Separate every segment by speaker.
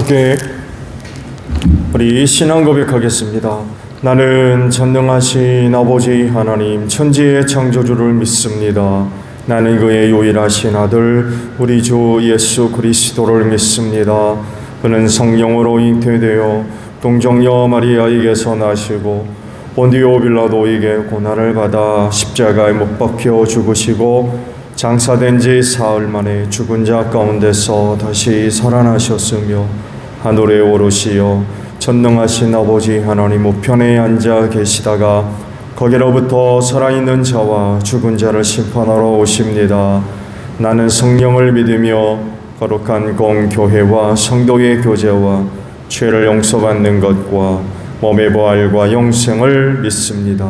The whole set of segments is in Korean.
Speaker 1: 함께 우리 신앙 고백하겠습니다. 나는 전능하신 아버지 하나님 천지의 창조주를 믿습니다. 나는 그의 유일하신 아들 우리 주 예수 그리스도를 믿습니다. 그는 성령으로 잉태되어 동정녀 마리아에게서 나시고 본디오 빌라도에게 고난을 받아 십자가에 못 박혀 죽으시고 장사된 지 사흘 만에 죽은 자 가운데서 다시 살아나셨으며 하늘에 오르시어 전능하신 아버지 하나님 우편에 앉아 계시다가 거기로부터 살아있는 자와 죽은 자를 심판하러 오십니다. 나는 성령을 믿으며 거룩한 공교회와 성도의 교제와 죄를 용서받는 것과 몸의 부활과 영생을 믿습니다.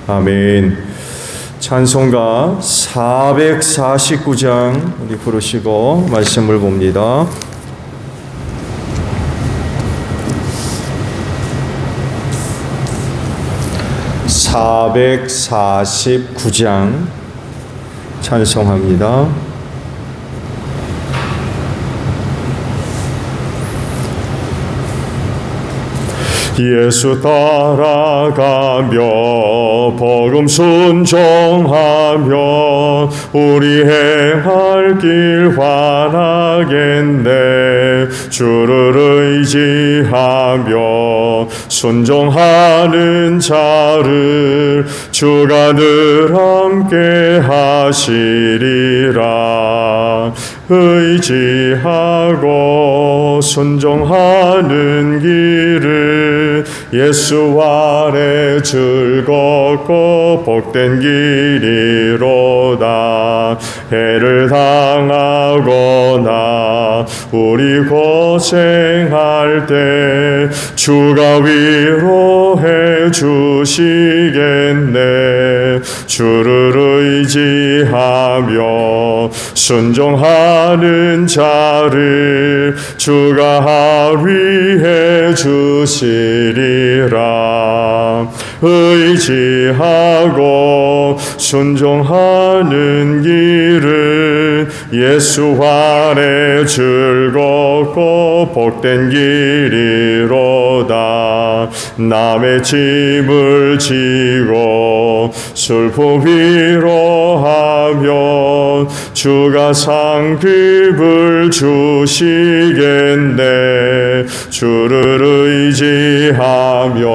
Speaker 1: 아멘. 찬송가 449장 우리 부르시고 말씀을 봅니다. (449장) 찬송합니다. 예수 따라가며 복음 순종하며 우리 행할 길 환하겠네. 주를 의지하며 순종하는 자를 주가 늘 함께 하시리라. 의지하고 순종하는 길을 예수 안에 즐겁고 복된 길이로다. 해를 당하거나 우리 고생할 때 주가 위로해 주시겠네. 주를 의지하며 순종하는 자를 주가 합의해 주시리라. 의지하고 순종하는 길은 예수 안에 즐겁고 복된 길이로다. 남의 짐을 지고 슬픔 위로하면 주가 상급을 주시겠네. 주를 의지하며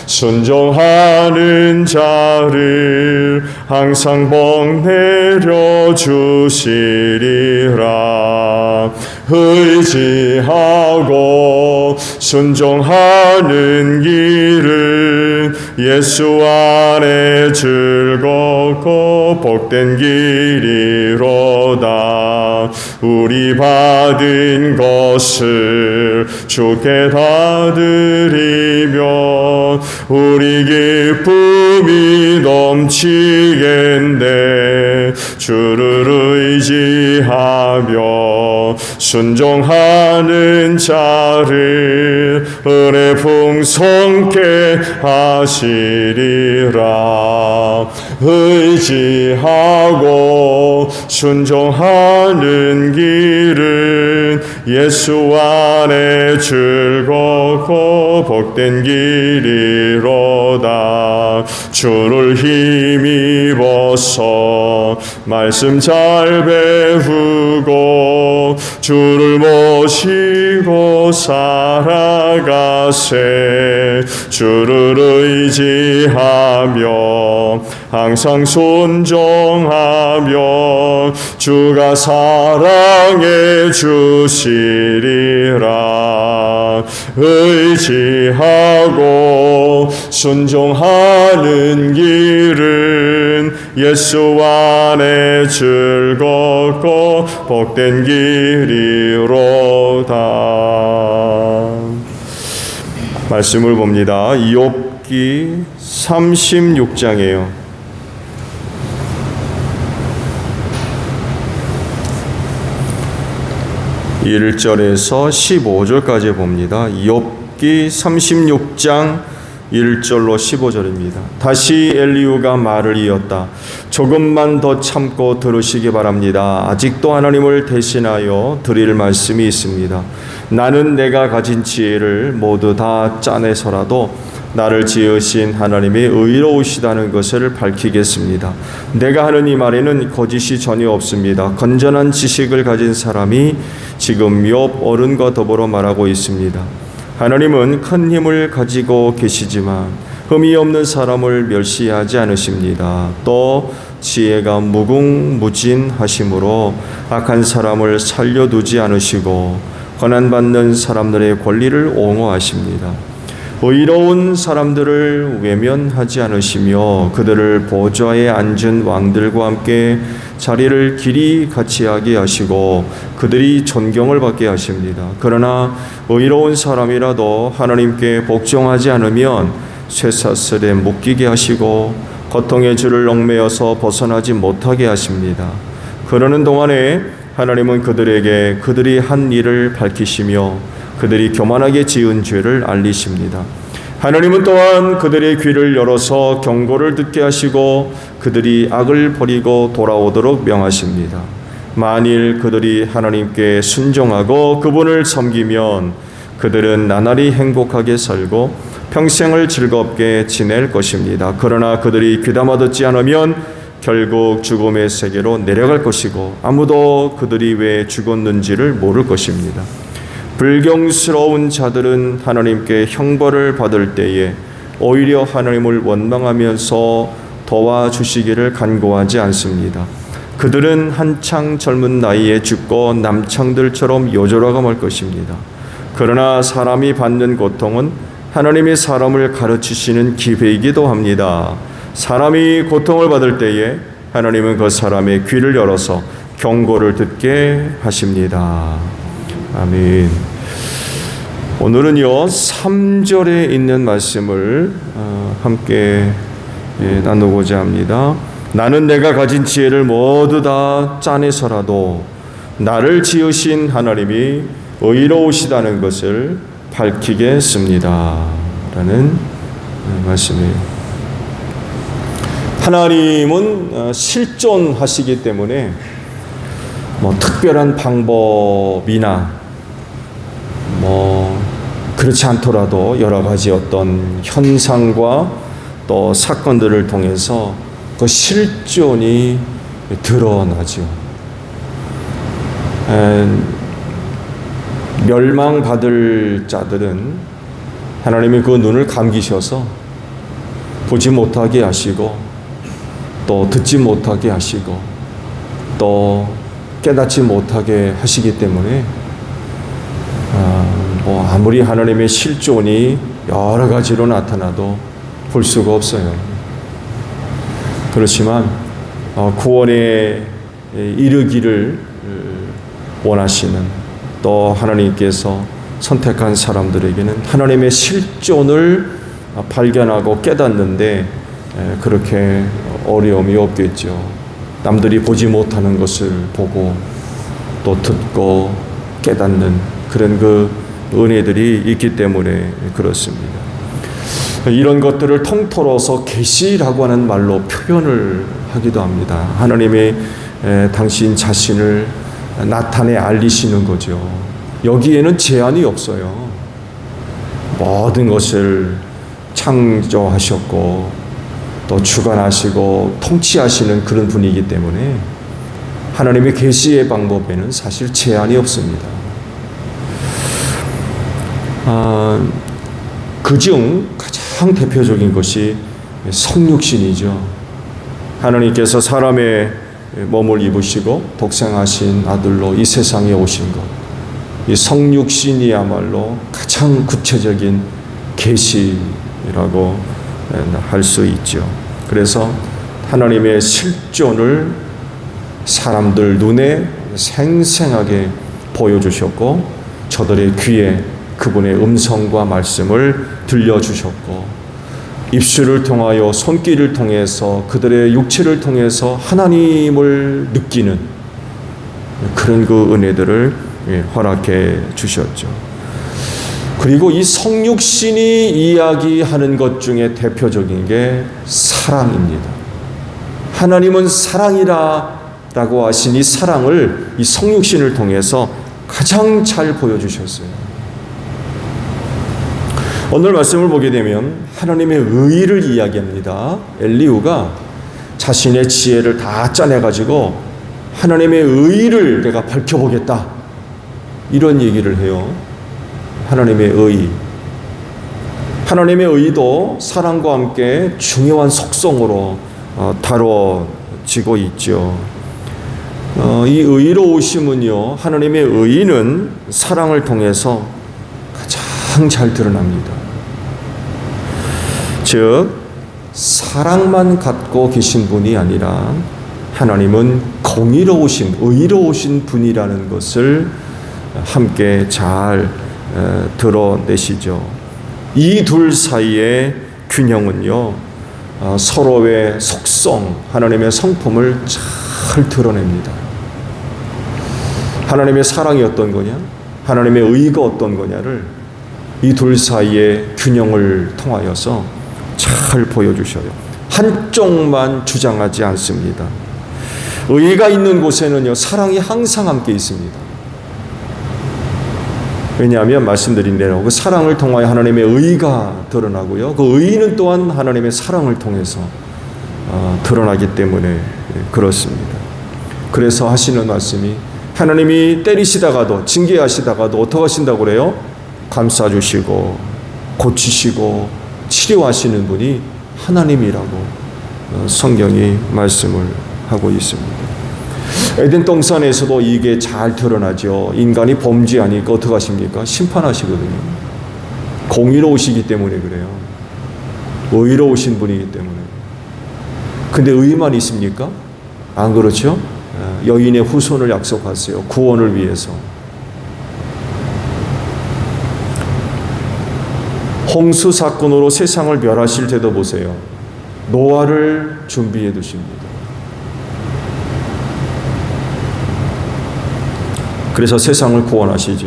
Speaker 1: 순종하는 자를 항상 복 내려 주시리라. 의지하고 순종하는 길은 예수 안에 즐겁고 복된 길이로다. 우리 받은 것을 주께 다 드리면 우리 기쁨이 넘치겠네. 주를 의지하며 순종하는 자를 은혜 풍성케 하시리라. 의지하고 순종하는 길은 예수 안에 즐겁고 복된 길이로다. 주를 힘입어서 말씀 잘 배우고 주를 모시고 살아가세. 주를 의지하며 항상 순종하며 주가 사랑해 주시리라. 의지하고 순종하는 길은 예수 안에 즐겁고 복된 길이로다. 말씀을 봅니다. 욥기 36장이에요. 1절에서 15절까지 봅니다. 욥기 36장 1절로 15절입니다. 다시 엘리후가 말을 이었다. 조금만 더 참고 들으시기 바랍니다. 아직도 하나님을 대신하여 드릴 말씀이 있습니다. 나는 내가 가진 지혜를 모두 다 짜내서라도 나를 지으신 하나님이 의로우시다는 것을 밝히겠습니다. 내가 하는 이 말에는 거짓이 전혀 없습니다. 건전한 지식을 가진 사람이 지금 욥 어른과 더불어 말하고 있습니다. 하나님은 큰 힘을 가지고 계시지만 흠이 없는 사람을 멸시하지 않으십니다. 또 지혜가 무궁무진하심으로 악한 사람을 살려두지 않으시고 고난받는 사람들의 권리를 옹호하십니다. 의로운 사람들을 외면하지 않으시며 그들을 보좌에 앉은 왕들과 함께 자리를 길이 같이 하게 하시고 그들이 존경을 받게 하십니다. 그러나 의로운 사람이라도 하나님께 복종하지 않으면 쇠사슬에 묶이게 하시고 고통의 줄을 얽매여서 벗어나지 못하게 하십니다. 그러는 동안에 하나님은 그들에게 그들이 한 일을 밝히시며 그들이 교만하게 지은 죄를 알리십니다. 하나님은 또한 그들의 귀를 열어서 경고를 듣게 하시고 그들이 악을 버리고 돌아오도록 명하십니다. 만일 그들이 하나님께 순종하고 그분을 섬기면 그들은 나날이 행복하게 살고 평생을 즐겁게 지낼 것입니다. 그러나 그들이 귀담아 듣지 않으면 결국 죽음의 세계로 내려갈 것이고 아무도 그들이 왜 죽었는지를 모를 것입니다. 불경스러운 자들은 하나님께 형벌을 받을 때에 오히려 하나님을 원망하면서 도와주시기를 간구하지 않습니다. 그들은 한창 젊은 나이에 죽고 남창들처럼 요절하고 말 것입니다. 그러나 사람이 받는 고통은 하나님이 사람을 가르치시는 기회이기도 합니다. 사람이 고통을 받을 때에 하나님은 그 사람의 귀를 열어서 경고를 듣게 하십니다. 아멘. 오늘은요 3절에 있는 말씀을 함께 나누고자 합니다. 나는 내가 가진 지혜를 모두 다 짜내서라도 나를 지으신 하나님이 의로우시다는 것을 밝히겠습니다 라는 말씀이에요. 하나님은 실존하시기 때문에 특별한 방법이나 그렇지 않더라도 여러 가지 어떤 현상과 또 사건들을 통해서 그 실존이 드러나죠. 멸망받을 자들은 하나님이 그 눈을 감기셔서 보지 못하게 하시고 또 듣지 못하게 하시고 또 깨닫지 못하게 하시기 때문에 아무리 하나님의 실존이 여러 가지로 나타나도 볼 수가 없어요. 그렇지만 구원에 이르기를 원하시는 또 하나님께서 선택한 사람들에게는 하나님의 실존을 발견하고 깨닫는데 그렇게 어려움이 없겠죠. 남들이 보지 못하는 것을 보고 또 듣고 깨닫는 그런 그 은혜들이 있기 때문에 그렇습니다. 이런 것들을 통틀어서 계시라고 하는 말로 표현을 하기도 합니다. 하나님의 당신 자신을 나타내 알리시는 거죠. 여기에는 제한이 없어요. 모든 것을 창조하셨고 또 주관하시고 통치하시는 그런 분이기 때문에 하나님의 계시의 방법에는 사실 제한이 없습니다. 그중 가장 대표적인 것이 성육신이죠. 하나님께서 사람의 몸을 입으시고 독생하신 아들로 이 세상에 오신 것, 이 성육신이야말로 가장 구체적인 계시라고 할 수 있죠. 그래서 하나님의 실존을 사람들 눈에 생생하게 보여주셨고 저들의 귀에 그분의 음성과 말씀을 들려주셨고 입술을 통하여 손길을 통해서 그들의 육체를 통해서 하나님을 느끼는 그런 그 은혜들을 허락해 주셨죠. 그리고 이 성육신이 이야기하는 것 중에 대표적인 게 사랑입니다. 하나님은 사랑이라고 하신 이 사랑을 이 성육신을 통해서 가장 잘 보여주셨어요. 오늘 말씀을 보게 되면 하나님의 의의를 이야기합니다. 엘리후가 자신의 지혜를 다 짜내가지고 하나님의 의의를 내가 밝혀보겠다, 이런 얘기를 해요. 하나님의 의의. 하나님의 의의도 사랑과 함께 중요한 속성으로 다뤄지고 있죠. 이 의로우심은요, 하나님의 의의는 사랑을 통해서 가장 잘 드러납니다. 즉, 사랑만 갖고 계신 분이 아니라 하나님은 공의로우신, 의로우신 분이라는 것을 함께 잘 드러내시죠. 이 둘 사이의 균형은요, 서로의 속성, 하나님의 성품을 잘 드러냅니다. 하나님의 사랑이 어떤 거냐, 하나님의 의가 어떤 거냐를 이 둘 사이의 균형을 통하여서 잘 보여주셔요. 한쪽만 주장하지 않습니다. 의가 있는 곳에는요, 사랑이 항상 함께 있습니다. 왜냐하면 말씀드린 대로 그 사랑을 통하여 하나님의 의가 드러나고요, 그 의는 또한 하나님의 사랑을 통해서 드러나기 때문에 그렇습니다. 그래서 하시는 말씀이, 하나님이 때리시다가도, 징계하시다가도 어떻게 하신다고 그래요? 감싸주시고 고치시고 치료하시는 분이 하나님이라고 성경이 말씀을 하고 있습니다. 에덴 동산에서도 이게 잘 드러나죠. 인간이 범죄하니까 어떻게 하십니까? 심판하시거든요. 공의로우시기 때문에 그래요. 의로우신 분이기 때문에. 근데 의만 있습니까? 안 그렇죠? 여인의 후손을 약속하세요. 구원을 위해서. 홍수 사건으로 세상을 멸하실 때도 보세요. 노아를 준비해 두십니다. 그래서 세상을 구원하시죠.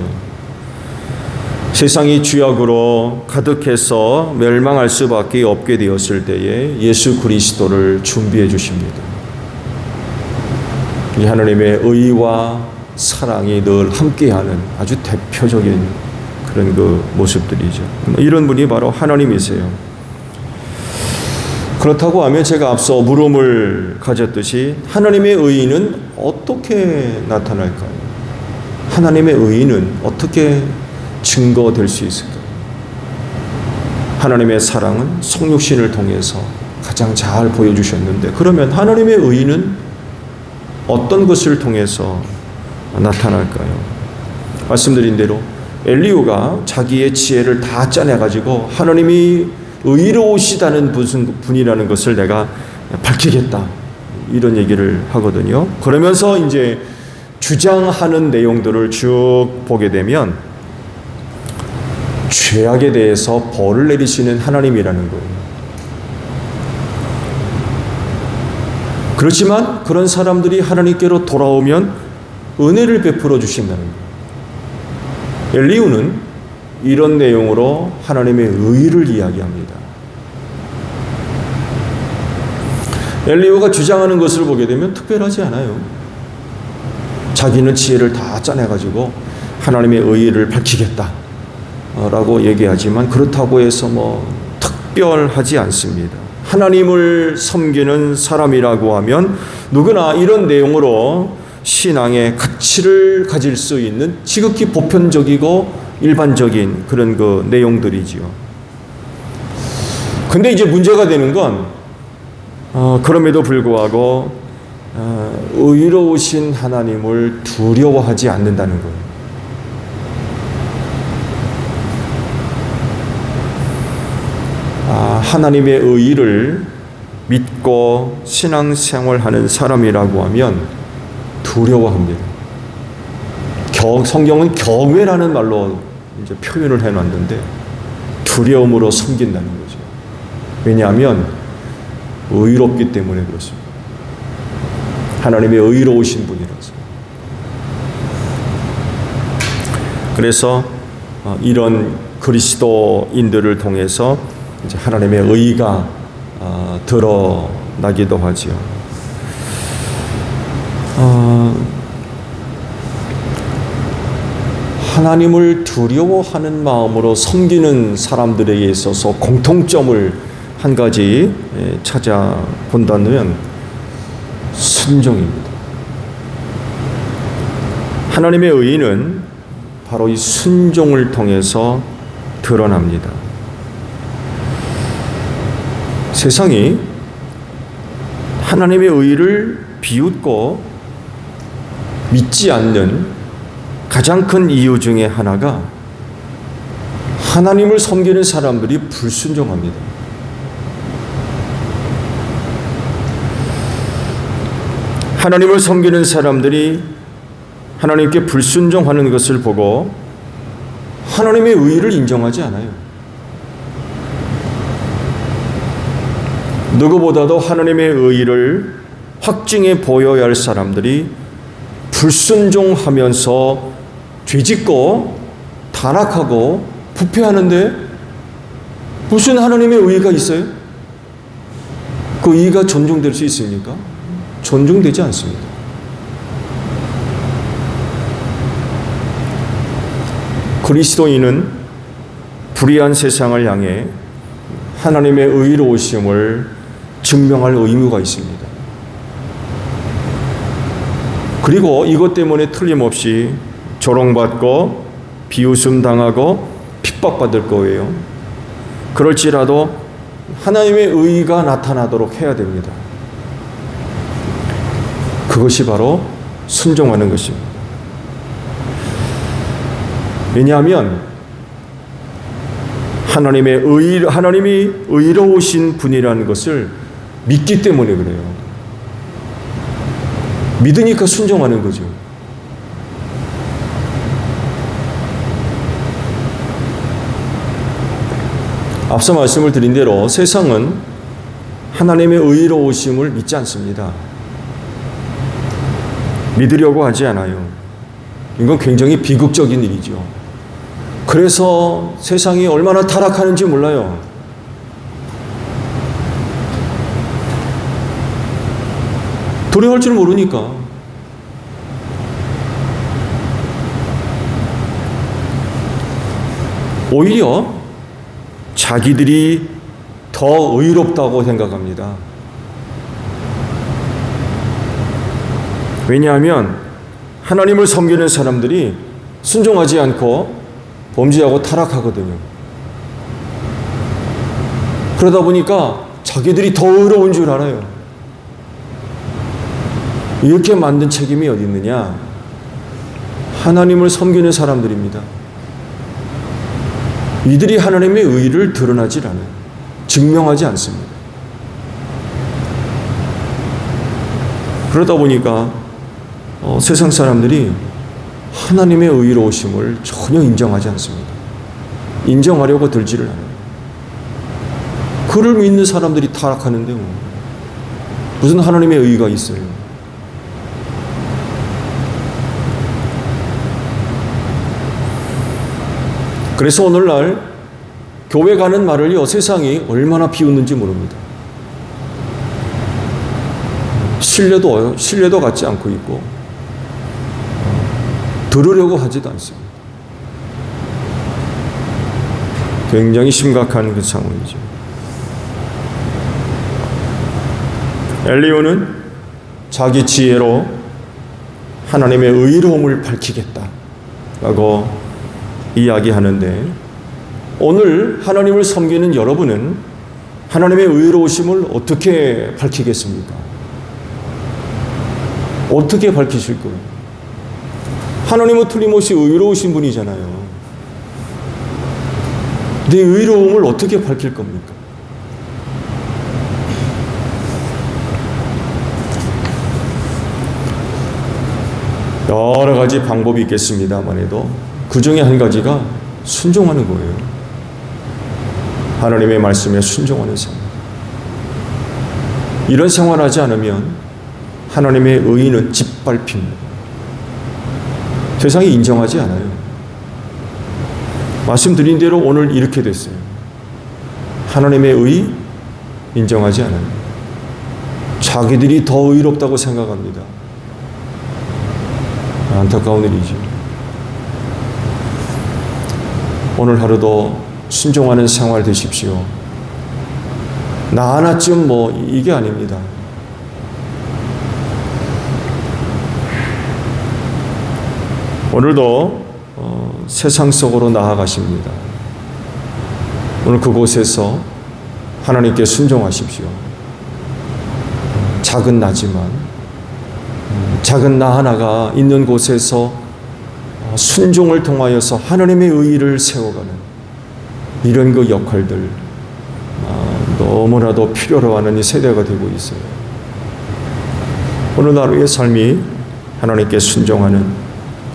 Speaker 1: 세상이 죄악으로 가득해서 멸망할 수밖에 없게 되었을 때에 예수 그리스도를 준비해 주십니다. 이 하나님의 의와 사랑이 늘 함께하는 아주 대표적인 그런 그 모습들이죠. 이런 분이 바로 하나님이세요. 그렇다고 하면 제가 앞서 물음을 가졌듯이 하나님의 의는 어떻게 나타날까요? 하나님의 의는 어떻게 증거될 수 있을까요? 하나님의 사랑은 성육신을 통해서 가장 잘 보여주셨는데, 그러면 하나님의 의는 어떤 것을 통해서 나타날까요? 말씀드린 대로 엘리후가 자기의 지혜를 다 짜내가지고 하나님이 의로우시다는 무슨 분이라는 것을 내가 밝히겠다, 이런 얘기를 하거든요. 그러면서 이제 주장하는 내용들을 쭉 보게 되면 죄악에 대해서 벌을 내리시는 하나님이라는 거예요. 그렇지만 그런 사람들이 하나님께로 돌아오면 은혜를 베풀어 주신다는 거예요. 엘리후는 이런 내용으로 하나님의 의를 이야기합니다. 엘리후가 주장하는 것을 보게 되면 특별하지 않아요. 자기는 지혜를 다 짜내가지고 하나님의 의의를 밝히겠다 라고 얘기하지만, 그렇다고 해서 특별하지 않습니다. 하나님을 섬기는 사람이라고 하면 누구나 이런 내용으로 신앙의 가치를 가질 수 있는 지극히 보편적이고 일반적인 그런 그 내용들이지요. 근데 이제 문제가 되는 건 그럼에도 불구하고 의로우신 하나님을 두려워하지 않는다는 거예요. 하나님의 의의를 믿고 신앙생활하는 사람이라고 하면 두려워합니다. 성경은 경외라는 말로 이제 표현을 해놨는데 두려움으로 섬긴다는 거죠. 왜냐하면 의롭기 때문에 그렇습니다. 하나님의 의로우신 분이라서. 그래서 이런 그리스도인들을 통해서 이제 하나님의 의가 드러나기도 하지요. 하나님을 두려워하는 마음으로 섬기는 사람들에게 있어서 공통점을 한 가지 찾아본다면 순종입니다. 하나님의 의의는 바로 이 순종을 통해서 드러납니다. 세상이 하나님의 의의를 비웃고 믿지 않는 가장 큰 이유 중에 하나가 하나님을 섬기는 사람들이 불순종합니다. 하나님을 섬기는 사람들이 하나님께 불순종하는 것을 보고 하나님의 의의를 인정하지 않아요. 누구보다도 하나님의 의의를 확증해 보여야 할 사람들이 불순종하면서 죄짓고 타락하고 부패하는데 무슨 하나님의 의의가 있어요? 그 의의가 존중될 수 있습니까? 존중되지 않습니다. 그리스도인은 불의한 세상을 향해 하나님의 의로우심을 증명할 의무가 있습니다. 그리고 이것 때문에 틀림없이 조롱받고 비웃음 당하고 핍박받을 거예요. 그럴지라도 하나님의 의의가 나타나도록 해야 됩니다. 그것이 바로 순종하는 것입니다. 왜냐하면 하나님이 의로우신 분이라는 것을 믿기 때문에 그래요. 믿으니까 순종하는 거죠. 앞서 말씀을 드린 대로 세상은 하나님의 의로우심을 믿지 않습니다. 믿으려고 하지 않아요. 이건 굉장히 비극적인 일이죠. 그래서 세상이 얼마나 타락하는지 몰라요. 두려워할 줄 모르니까. 오히려 자기들이 더 의롭다고 생각합니다. 왜냐하면 하나님을 섬기는 사람들이 순종하지 않고 범죄하고 타락하거든요. 그러다 보니까 자기들이 더 의로운 줄 알아요. 이렇게 만든 책임이 어디 있느냐? 하나님을 섬기는 사람들입니다. 이들이 하나님의 의를 드러나지 않아요. 증명하지 않습니다. 그러다 보니까 세상 사람들이 하나님의 의로우심을 전혀 인정하지 않습니다. 인정하려고 들지를 않아요. 그를 믿는 사람들이 타락하는데 무슨 하나님의 의의가 있어요? 그래서 오늘날 교회 가는 말을요, 세상이 얼마나 비웃는지 모릅니다. 신뢰도 갖지 않고 있고 들으려고 하지도 않습니다. 굉장히 심각한 그 상황이죠. 엘리야는 자기 지혜로 하나님의 의로움을 밝히겠다라고 이야기하는데, 오늘 하나님을 섬기는 여러분은 하나님의 의로우심을 어떻게 밝히겠습니까? 어떻게 밝히실 거예요? 하나님은 틀림없이 의로우신 분이잖아요. 내 의로움을 어떻게 밝힐 겁니까? 여러 가지 방법이 있겠습니다만 해도 그 중에 한 가지가 순종하는 거예요. 하나님의 말씀에 순종하는 생활. 이런 생활을 하지 않으면 하나님의 의의는 짓밟힙니다. 세상이 인정하지 않아요. 말씀드린 대로 오늘 이렇게 됐어요. 하나님의 의의 인정하지 않아요. 자기들이 더 의롭다고 생각합니다. 안타까운 일이죠. 오늘 하루도 순종하는 생활 되십시오. 나 하나쯤 이게 아닙니다. 오늘도 세상 속으로 나아가십니다. 오늘 그곳에서 하나님께 순종하십시오. 작은 나지만 작은 나 하나가 있는 곳에서 순종을 통하여서 하나님의 의의를 세워가는 이런 그 역할들 너무나도 필요로 하는 이 세대가 되고 있어요. 오늘 하루의 삶이 하나님께 순종하는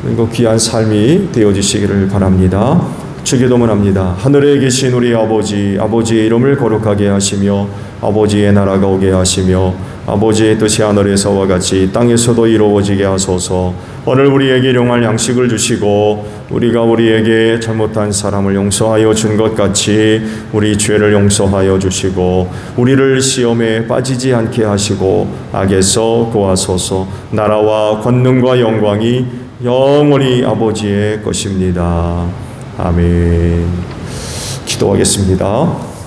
Speaker 1: 그리고 귀한 삶이 되어지시기를 바랍니다. 주기도문 합니다. 하늘에 계신 우리 아버지, 아버지의 이름을 거룩하게 하시며 아버지의 나라가 오게 하시며 아버지의 뜻이 하늘에서와 같이 땅에서도 이루어지게 하소서. 오늘 우리에게 일용할 양식을 주시고 우리가 우리에게 잘못한 사람을 용서하여 준 것 같이 우리 죄를 용서하여 주시고 우리를 시험에 빠지지 않게 하시고 악에서 구하소서. 나라와 권능과 영광이 영원히 아버지의 것입니다. 아멘. 기도하겠습니다.